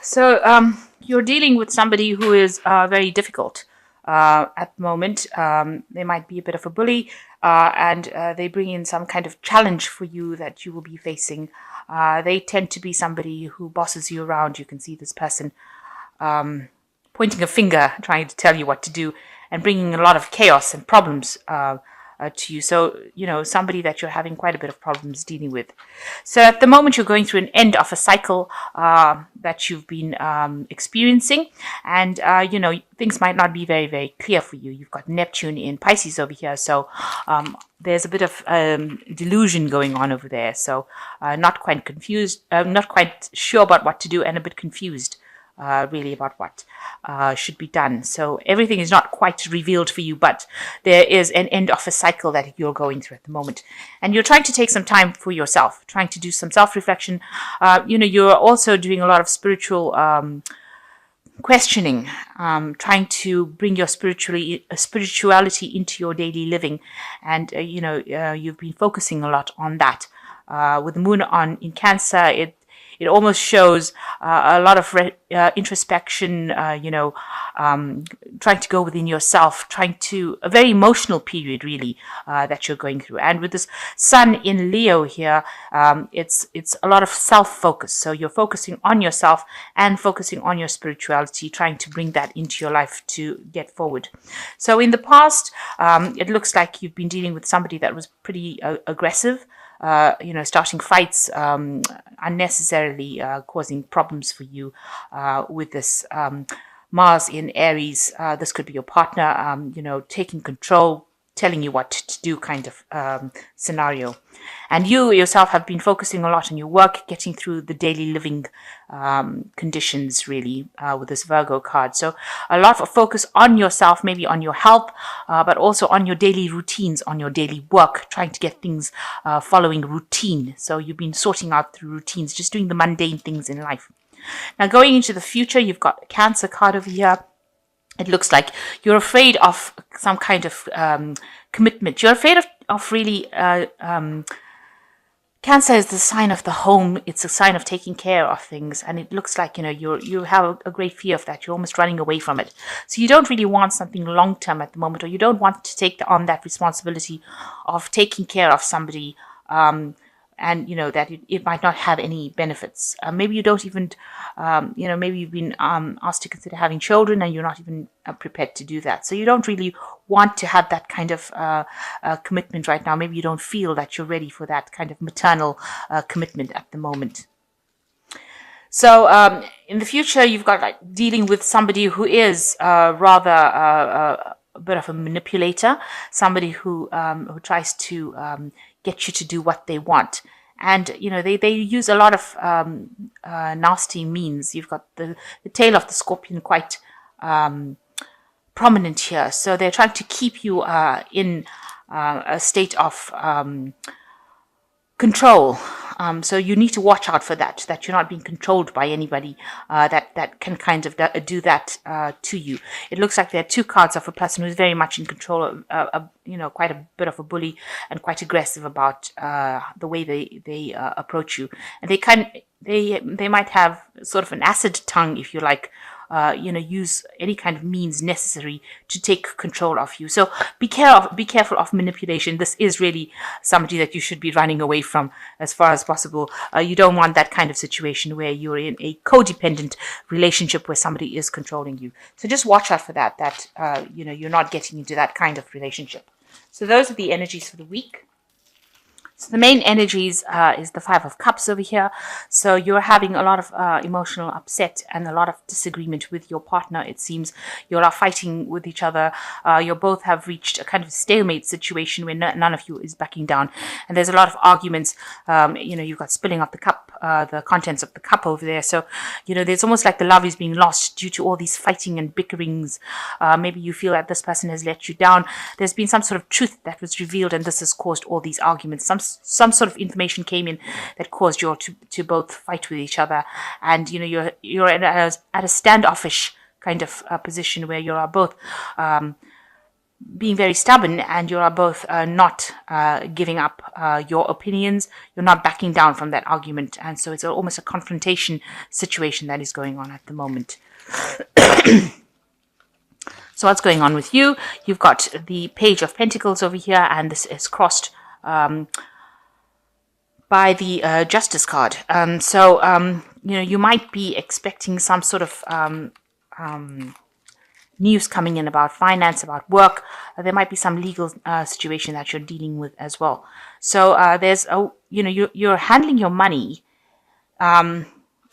So you're dealing with somebody who is very difficult at the moment. They might be a bit of a bully, and they bring in some kind of challenge for you that you will be facing. They tend to be somebody who bosses you around. You can see this person pointing a finger, trying to tell you what to do, and bringing a lot of chaos and problems to you. So, somebody that you're having quite a bit of problems dealing with. So at the moment, you're going through an end of a cycle that you've been experiencing. And, things might not be very, very clear for you. You've got Neptune in Pisces over here. So there's a bit of delusion going on over there. So not quite confused, not quite sure about what to do, and a bit confused. Really about what should be done. So everything is not quite revealed for you, but there is an end of a cycle that you're going through at the moment. And you're trying to take some time for yourself, trying to do some self-reflection. You're also doing a lot of spiritual questioning, trying to bring your spirituality into your daily living. And, you've been focusing a lot on that. With the moon in Cancer, it almost shows a lot of introspection, trying to go within yourself, a very emotional period, really, that you're going through. And with this sun in Leo here, it's a lot of self-focus. So you're focusing on yourself and focusing on your spirituality, trying to bring that into your life to get forward. So in the past, it looks like you've been dealing with somebody that was pretty aggressive, starting fights, unnecessarily causing problems for you with this Mars in Aries. This could be your partner, taking control, telling you what to do kind of scenario. And you yourself have been focusing a lot on your work, getting through the daily living conditions, really, with this Virgo card. So a lot of focus on yourself, maybe on your health, but also on your daily routines, on your daily work, trying to get things following routine. So you've been sorting out through routines, just doing the mundane things in life. Now, going into the future, you've got a Cancer card over here. It looks like you're afraid of some kind of commitment. You're afraid of really... Cancer is the sign of the home. It's a sign of taking care of things. And it looks like, you have a great fear of that. You're almost running away from it. So you don't really want something long-term at the moment, or you don't want to take on that responsibility of taking care of somebody, and that it might not have any benefits. Maybe you don't even, maybe you've been asked to consider having children and you're not even prepared to do that. So you don't really want to have that kind of commitment right now. Maybe you don't feel that you're ready for that kind of maternal commitment at the moment. So in the future, you've got dealing with somebody who is rather a bit of a manipulator, somebody who tries to get you to do what they want. And, they use a lot of nasty means. You've got the tail of the scorpion quite prominent here. So they're trying to keep you in a state of control. So you need to watch out for that you're not being controlled by anybody that can kind of do that to you. It looks like there are two cards of a person who's very much in control, quite a bit of a bully and quite aggressive about the way they approach you. And they might have sort of an acid tongue, if you like, use any kind of means necessary to take control of you. So be careful of manipulation. This is really somebody that you should be running away from as far as possible. You don't want that kind of situation where you're in a codependent relationship where somebody is controlling you. So just watch out for that you're not getting into that kind of relationship. So those are the energies for the week. So the main energies is the Five of Cups over here. So you're having a lot of emotional upset and a lot of disagreement with your partner. It seems you are fighting with each other. You both have reached a kind of stalemate situation where none of you is backing down. And there's a lot of arguments. You've got spilling of the cup, the contents of the cup over there. So, there's almost like the love is being lost due to all these fighting and bickerings. Maybe you feel that this person has let you down. There's been some sort of truth that was revealed, and this has caused all these arguments. Some sort of information came in that caused you to both fight with each other, and you're at a standoffish kind of position where you are both being very stubborn, and you are both not giving up your opinions. You're not backing down from that argument, and so it's almost a confrontation situation that is going on at the moment. So what's going on with you? You've got the Page of Pentacles over here, and this is crossed by the Justice card. You might be expecting some sort of news coming in about finance, about work. There might be some legal situation that you're dealing with as well. So you're handling your money,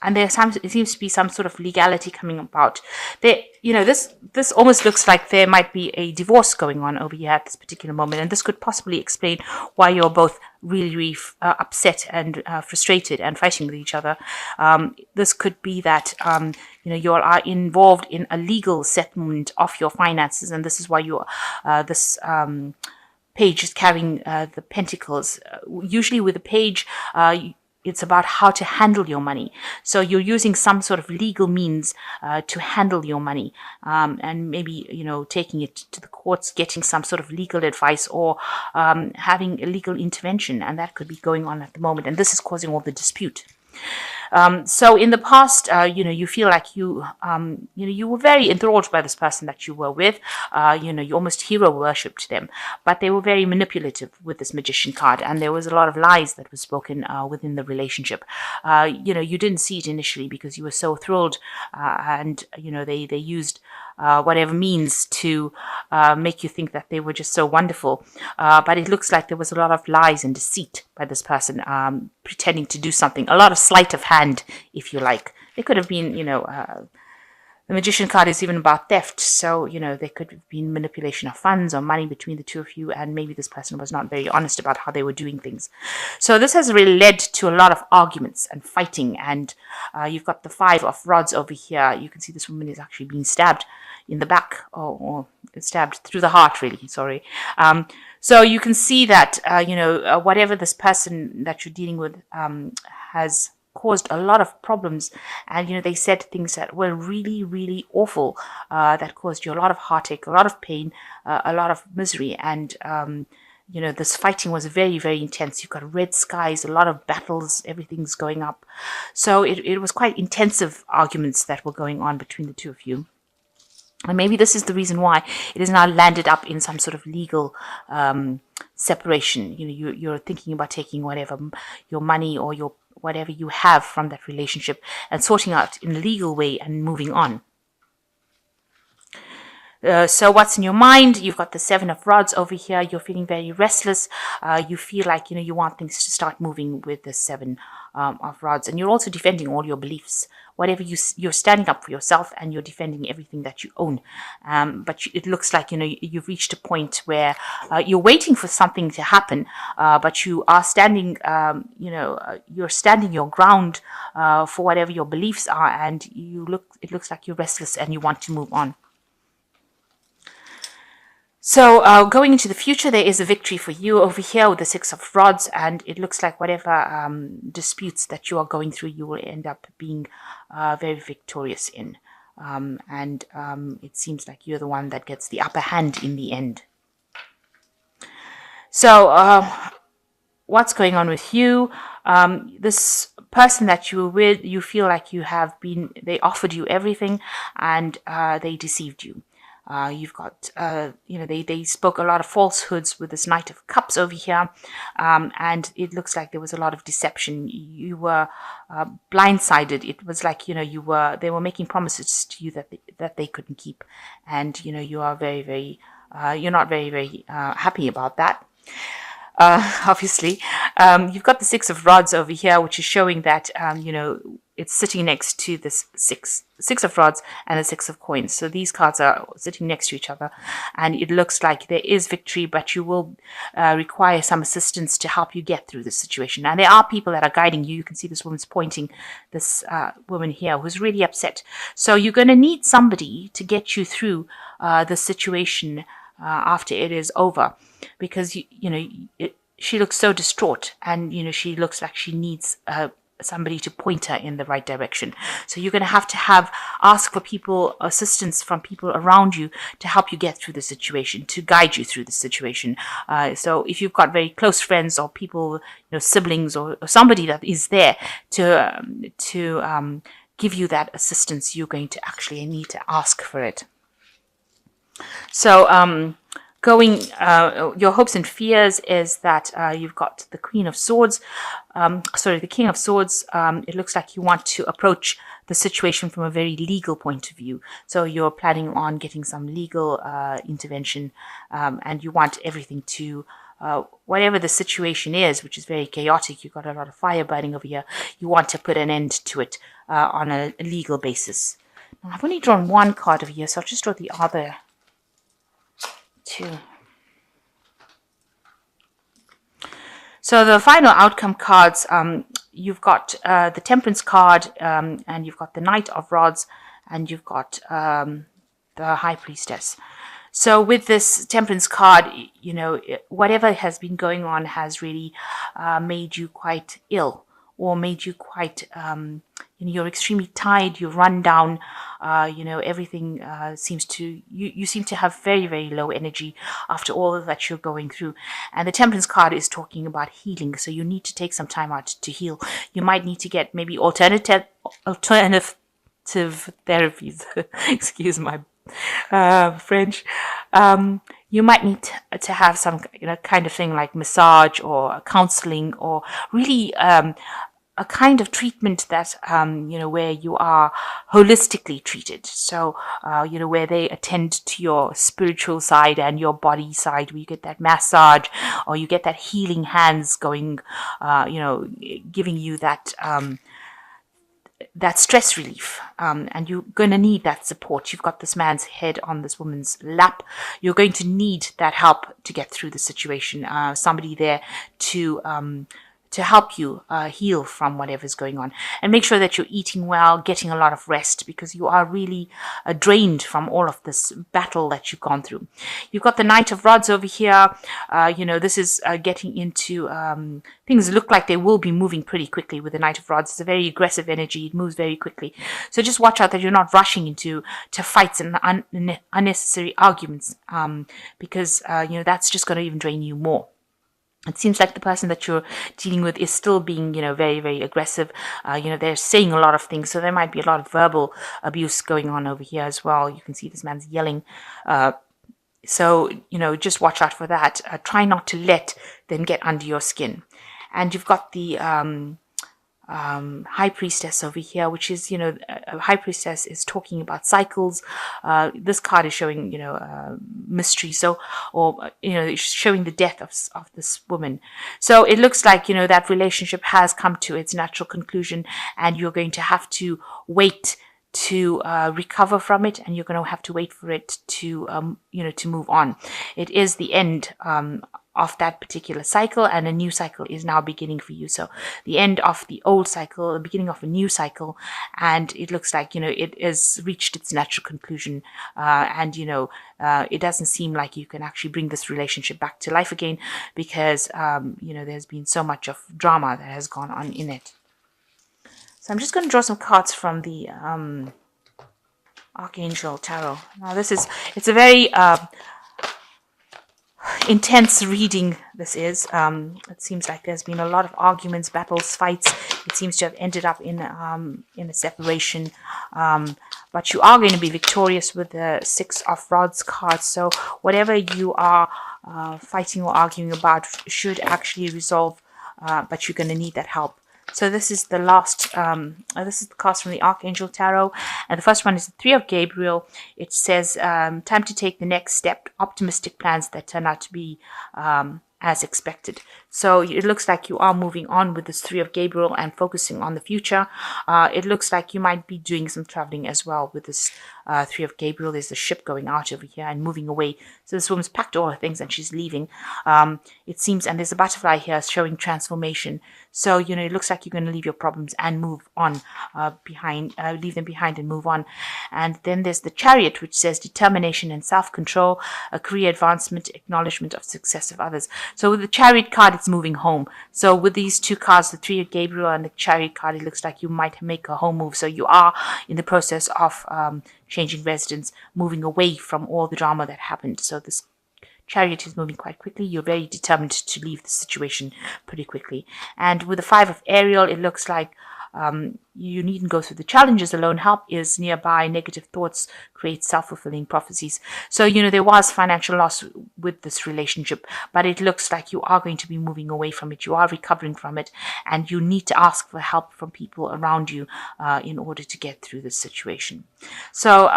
and it seems to be some sort of legality coming about. This almost looks like there might be a divorce going on over here at this particular moment, and this could possibly explain why you're both really, really upset and frustrated and fighting with each other. This could be that you all are involved in a legal settlement of your finances, and this is why this page is carrying the pentacles. Usually with a page, it's about how to handle your money. So you're using some sort of legal means to handle your money, and maybe, taking it to the courts, getting some sort of legal advice, or having a legal intervention. And that could be going on at the moment. And this is causing all the dispute. So in the past, you feel like you were very enthralled by this person that you were with. You almost hero worshipped them, but they were very manipulative with this Magician card, and there was a lot of lies that was spoken within the relationship. You didn't see it initially because you were so thrilled, and they used whatever means to make you think that they were just so wonderful. But it looks like there was a lot of lies and deceit by this person, pretending to do something, a lot of sleight of hand, if you like. It could have been, the Magician card is even about theft. So, there could have been manipulation of funds or money between the two of you, and maybe this person was not very honest about how they were doing things. So this has really led to a lot of arguments and fighting, and you've got the Five of Rods over here. You can see this woman is actually being stabbed in the back, or stabbed through the heart, really, sorry. So you can see that, whatever this person that you're dealing with has caused a lot of problems, and they said things that were really, really awful, that caused you a lot of heartache, a lot of pain, a lot of misery, and this fighting was very, very intense. You've got red skies, a lot of battles, everything's going up. So it was quite intensive arguments that were going on between the two of you. And maybe this is the reason why it has now landed up in some sort of legal separation. You're thinking about taking whatever, your money or your whatever you have from that relationship, and sorting out in a legal way and moving on. So what's in your mind? You've got the Seven of Rods over here. You're feeling very restless. You feel like, you want things to start moving with the Seven of Rods. And you're also defending all your beliefs. Whatever you're standing up for yourself, and you're defending everything that you own. But it looks like, you've reached a point where you're waiting for something to happen, but you are standing, you're standing your ground for whatever your beliefs are, and it looks like you're restless and you want to move on. So going into the future, there is a victory for you over here with the Six of Rods, and it looks like whatever disputes that you are going through, you will end up being very victorious in. And it seems like you're the one that gets the upper hand in the end. So what's going on with you? This person that you were with, you feel like they offered you everything, and they deceived you. You've got, they spoke a lot of falsehoods with this Knight of Cups over here, and it looks like there was a lot of deception. You were blindsided. It was like, they were making promises to you that they couldn't keep, and you are very, very, you're not very, very happy about that. Obviously, you've got the Six of Rods over here, which is showing that, it's sitting next to this Six of Rods and the Six of Coins. So these cards are sitting next to each other, and it looks like there is victory, but you will require some assistance to help you get through this situation. And there are people that are guiding you. You can see this woman's pointing, this woman here who's really upset. So you're going to need somebody to get you through the situation after it is over, because she looks so distraught, and she looks like she needs somebody to point her in the right direction. So you're going to have ask for people, assistance from people around you to help you get through the situation, to guide you through the situation. So if you've got very close friends or people, siblings or somebody that is there to give you that assistance, you're going to actually need to ask for it. So your hopes and fears is that you've got the Queen of Swords, the King of Swords. It looks like you want to approach the situation from a very legal point of view. So you're planning on getting some legal intervention, and you want everything to, whatever the situation is, which is very chaotic, you've got a lot of fire burning over here, you want to put an end to it on a legal basis. Now, I've only drawn one card over here, so I'll just draw the other two. So the final outcome cards, you've got the Temperance card, and you've got the Knight of Rods, and you've got the High Priestess. So with this Temperance card, whatever has been going on has really made you quite ill, or made you quite, you're extremely tired, you're run down, everything seems to, you seem to have very, very low energy after all that you're going through. And the Temperance card is talking about healing, so you need to take some time out to heal. You might need to get maybe alternative therapies, excuse my French. You might need to have some kind of thing like massage or counseling, or really a kind of treatment that where you are holistically treated. So where they attend to your spiritual side and your body side, where you get that massage, or you get that healing hands going, giving you that that stress relief, and you're going to need that support. You've got this man's head on this woman's lap. You're going to need that help to get through the situation. Somebody there to help you heal from whatever's going on. And make sure that you're eating well, getting a lot of rest, because you are really drained from all of this battle that you've gone through. You've got the Knight of Rods over here. This is getting into things look like they will be moving pretty quickly with the Knight of Rods. It's a very aggressive energy. It moves very quickly. So just watch out that you're not rushing into fights and unnecessary arguments, because that's just going to even drain you more. It seems like the person that you're dealing with is still being, very, very aggressive. They're saying a lot of things. So there might be a lot of verbal abuse going on over here as well. You can see this man's yelling. So just watch out for that. Try not to let them get under your skin. And you've got the High Priestess over here, which is, a High Priestess is talking about cycles. This card is showing, mystery. So, or, it's showing the death of this woman. So it looks like, that relationship has come to its natural conclusion, and you're going to have to wait to recover from it, and you're going to have to wait for it to, to move on. It is the end, of that particular cycle, and a new cycle is now beginning for you. So the end of the old cycle, the beginning of a new cycle, and it looks like, it has reached its natural conclusion, and it doesn't seem like you can actually bring this relationship back to life again, because there's been so much of drama that has gone on in it. So I'm just going to draw some cards from the Archangel Tarot. Now it's a very intense reading. This is it seems like there's been a lot of arguments, battles, fights. It seems to have ended up in a separation, but you are going to be victorious with the Six of Rods card. So whatever you are fighting or arguing about should actually resolve, but you're going to need that help. So this is the last, this is the cards from the Archangel Tarot. And the first one is the Three of Gabriel. It says, time to take the next step, optimistic plans that turn out to be as expected. So it looks like you are moving on with this Three of Gabriel and focusing on the future. It looks like you might be doing some traveling as well with this Three of Gabriel. There's a ship going out over here and moving away. So this woman's packed all her things and she's leaving. It seems, and there's a butterfly here showing transformation. So, it looks like you're going to leave your problems and move on leave them behind and move on. And then there's the Chariot, which says determination and self-control, a career advancement, acknowledgement of success of others. So with the Chariot card, it's moving home. So with these two cards, the Three of Gabriel and the Chariot card, it looks like you might make a home move. So you are in the process of changing residence, moving away from all the drama that happened. So this Chariot is moving quite quickly. You're very determined to leave the situation pretty quickly. And with the Five of Ariel, it looks like you needn't go through the challenges alone. Help is nearby. Negative thoughts create self-fulfilling prophecies. So, there was financial loss with this relationship, but it looks like you are going to be moving away from it. You are recovering from it, and you need to ask for help from people around you in order to get through this situation. So,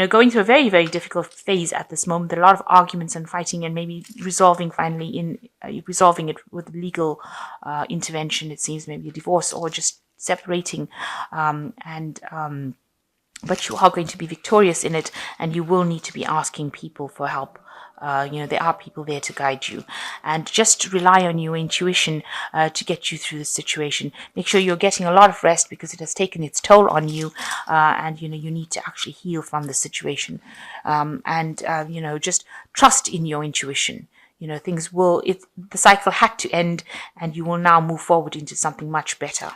going through a very, very difficult phase at this moment. A lot of arguments and fighting, and maybe resolving it with legal intervention. It seems maybe a divorce or just separating, but you are going to be victorious in it, and you will need to be asking people for help. There are people there to guide you, and just rely on your intuition to get you through the situation. Make sure you're getting a lot of rest, because it has taken its toll on you, and you need to actually heal from the situation, and just trust in your intuition. The cycle had to end, and you will now move forward into something much better.